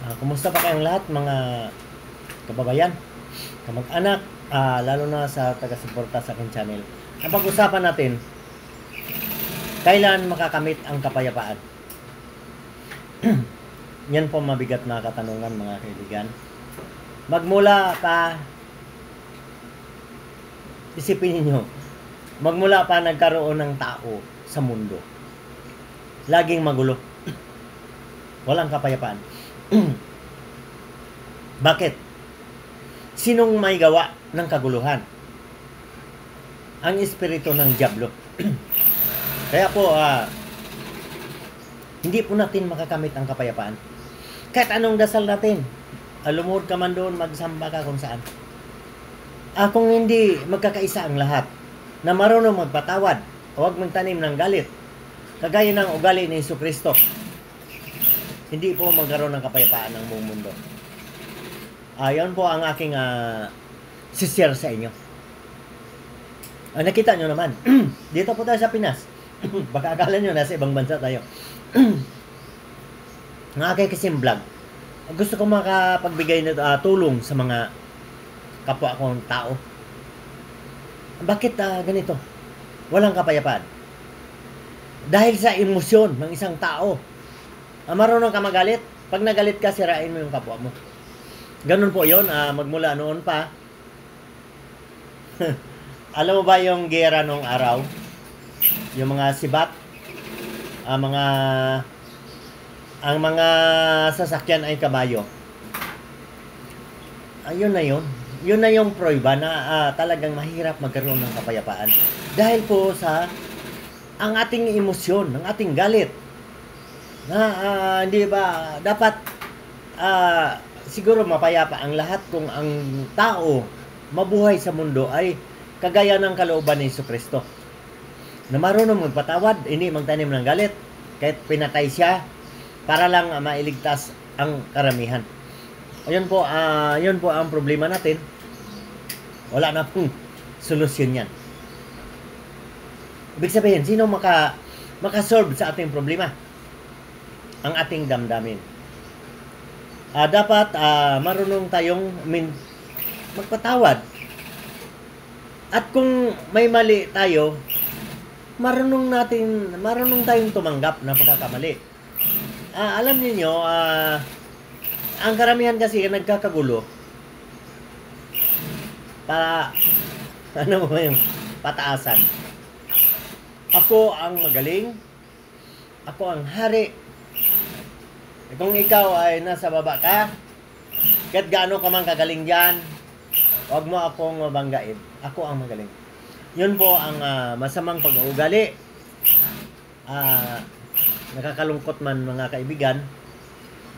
Kumusta pa kayong lahat mga kababayan, kamag-anak, lalo na sa taga-suporta sa aking channel. Ang pag-usapan natin, kailan makakamit ang kapayapaan? Yan po mabigat na katanungan mga kaibigan. Magmula pa, isipin niyo, magmula pa nagkaroon ng tao sa mundo, laging magulo. Walang kapayapaan. Bakit? Sinong may gawa ng kaguluhan? Ang espiritu ng diablo. Kaya po, hindi po natin makakamit ang kapayapaan. Kahit anong dasal natin, lumuhod ka man doon, magsamba ka kung saan. Kung hindi magkakaisa ang lahat, na marunong magpatawad, huwag magtanim ng galit, kagaya ng ugali ni Jesucristo, hindi po magkaroon ng kapayapaan ng buong mundo. Yan po ang aking sishare sa inyo. Nakita nyo naman, dito po tayo sa Pinas. Baka akala nyo nasa ibang bansa tayo. Ang aking kasing vlog, gusto ko makapagbigay na tulong sa mga kapwa kong tao. Bakit ganito? Walang kapayapaan. Dahil sa emosyon ng isang tao. Marunong ka magalit. Pag nagalit ka, sirain mo yung kapwa mo. Ganun po yun. Magmula noon pa. Alam mo ba yung gera nung araw? Yung mga sibat, ang mga sasakyan ay kabayo. Ayun na yun. Yun na yung prueba na talagang mahirap magkaroon ng kapayapaan. Dahil po sa ang ating emosyon, ang ating galit. Hindi ba dapat siguro mapayapa ang lahat kung ang tao mabuhay sa mundo ay kagaya ng kalooban ni Jesucristo. Na marunong magpatawad, hindi magtanim ng galit, kahit pinatay siya para lang mailigtas ang karamihan. Ayun po, yun po ang problema natin. Wala na pong solusyon yan. Ibig sabihin, sino makasolve sa ating problema? Ang ating damdamin. Dapat marunong tayong magpatawad. At kung may mali tayo, marunong tayong tumanggap na pagkakamali. Alam niyo, ang karamihan kasi nagkakagulo para ano ba yung pataasan. Ako ang magaling. Ako ang hari. Kung ikaw ay nasa baba ka, kahit gaano ka man kagaling dyan, huwag mo akong mabanggain. Ako ang magaling. Yun po ang masamang pag-uugali. Nakakalungkot man mga kaibigan.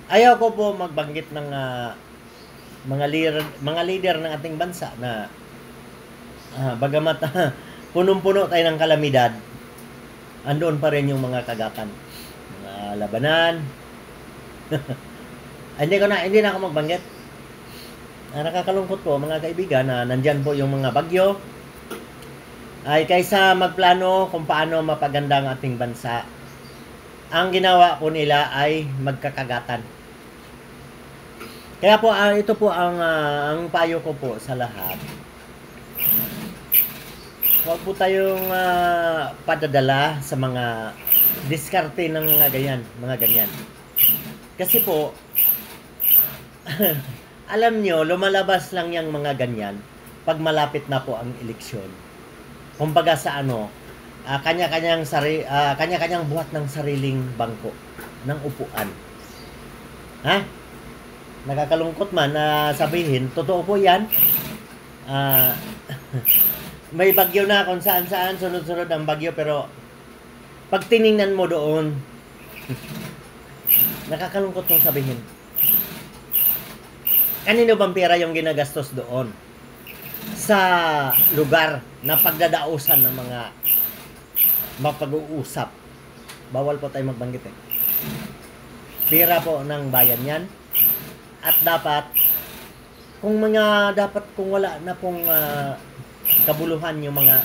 Ayaw ko po magbanggit ng mga leader ng ating bansa na bagamat punong-puno tayo ng kalamidad, andoon pa rin yung mga kagatan, mga labanan. Hindi na ako magbanggit. Nakakalungkot po mga kaibigan na nandyan po yung mga bagyo. Ay kaysa magplano kung paano mapaganda ang ating bansa, ang ginawa po nila ay magkakagatan. Kaya po ito po ang payo ko po sa lahat. Huwag po tayong padadala sa mga diskarte ng mga ganyan. Kasi po, alam nyo, lumalabas lang yung mga ganyan pag malapit na po ang eleksyon. Kumbaga sa kanya-kanyang buhat ng sariling bangko, ng upuan. Nakakalungkot man na sabihin, totoo po yan. May bagyo na kung saan-saan, sunod-sunod ang bagyo, pero pag tiningnan mo doon, nakakalungkot mong sabihin. Kanino bang pera yung ginagastos doon? Sa lugar na pagdadausan ng mga mapag-uusap. Bawal po tayo magbanggit Pera po ng bayan yan. At dapat, kung wala na pong kabuluhan yung mga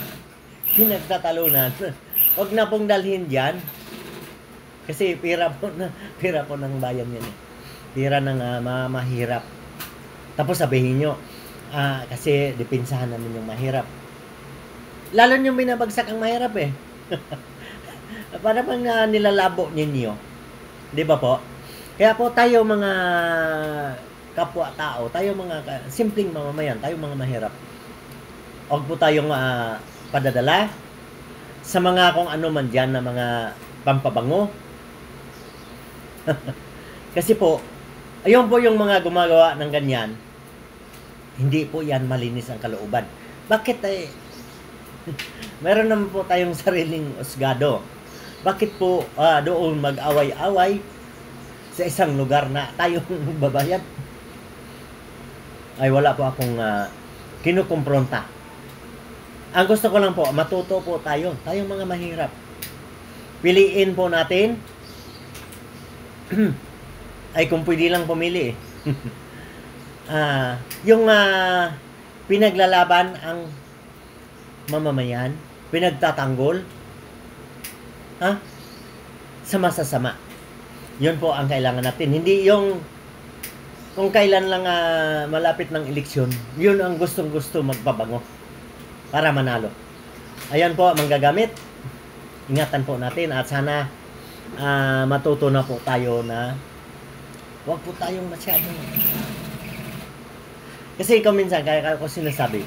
pinagtatalunan, huwag na pong dalhin dyan. Kasi pera po ng bayan yan Tira ng mahirap. Tapos sabihin nyo, kasi depensahan namin yung mahirap. Lalo nyo binabagsak ang mahirap eh. Para bang nilalabo ninyo. Di ba po? Kaya po tayo mga kapwa-tao, tayo mga simpleng mamamayan, tayo mga mahirap. Huwag po tayong padadala sa mga kung ano man dyan na mga pampabango. Kasi po, ayun po yung mga gumagawa ng ganyan, hindi po yan malinis ang kalooban. Bakit meron naman po tayong sariling usgado. Bakit po doon mag-away-away sa isang lugar na tayong magbabayad? Ay wala po akong kinukumpronta. Ang gusto ko lang po, matuto po tayo. Tayong mga mahirap. Piliin po natin. Ay kung pwede lang pumili yung pinaglalaban ang mamamayan, pinagtatanggol sa masasama. Yun po ang kailangan natin. Hindi yung kung kailan lang malapit ng eleksyon, yun ang gustong-gusto magbabango para manalo. Ayan po, manggagamit. Ingatan po natin at sana matuto na po tayo na huwag po tayong masyadong. Kasi ikaw minsan, kaya ko sinasabi,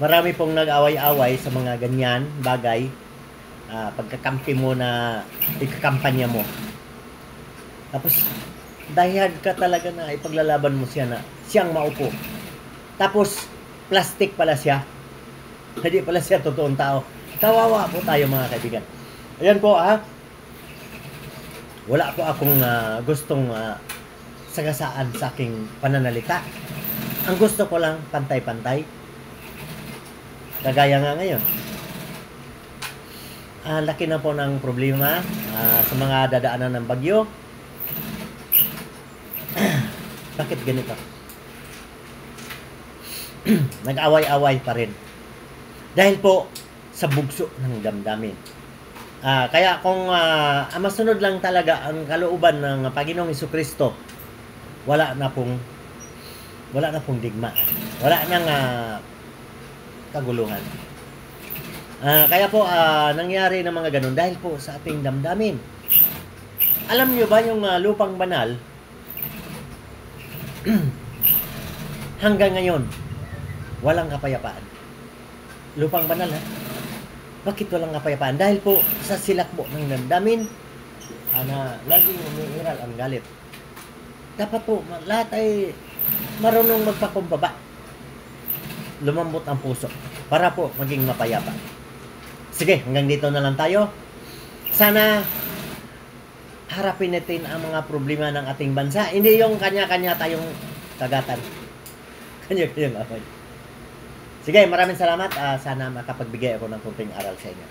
marami pong nag-away-away sa mga ganyan bagay. Pagkakampi mo na ikakampanya mo. Tapos, dahil ka talaga na ipaglalaban mo siya na siyang maupo. Tapos, plastic pala siya. Hindi pala siya totoong tao. Kawawa po tayo mga kaibigan. Ayan po wala po akong gustong sagasaan sa aking pananalita. Ang gusto ko lang pantay-pantay. Kagaya nga ngayon. Laki na po ng problema sa mga dadaanan ng bagyo. Bakit ganito? Nag-away-away pa rin. Dahil po sa bugso ng damdamin. Kaya kung masunod lang talaga ang kalooban ng Panginoong Hesukristo, wala na pong digmaan. Wala nang kaguluhan. Kaya po nangyari ng mga ganun dahil po sa ating damdamin. Alam niyo ba yung lupang banal hanggang ngayon walang kapayapaan. Lupang banal Bakit walang kapayapaan? Dahil po sa silakbo ng damdamin na laging umiiral ang galit. Dapat po lahat ay marunong magpakumbaba. Lumambot ang puso para po maging mapayapa. Sige, hanggang dito na lang tayo. Sana harapin natin ang mga problema ng ating bansa. Hindi yung kanya-kanya tayong kagatan. Kanya-kanyang away. Sige, maraming salamat. Sana makapagbigay ako ng kunting aral sa inyo.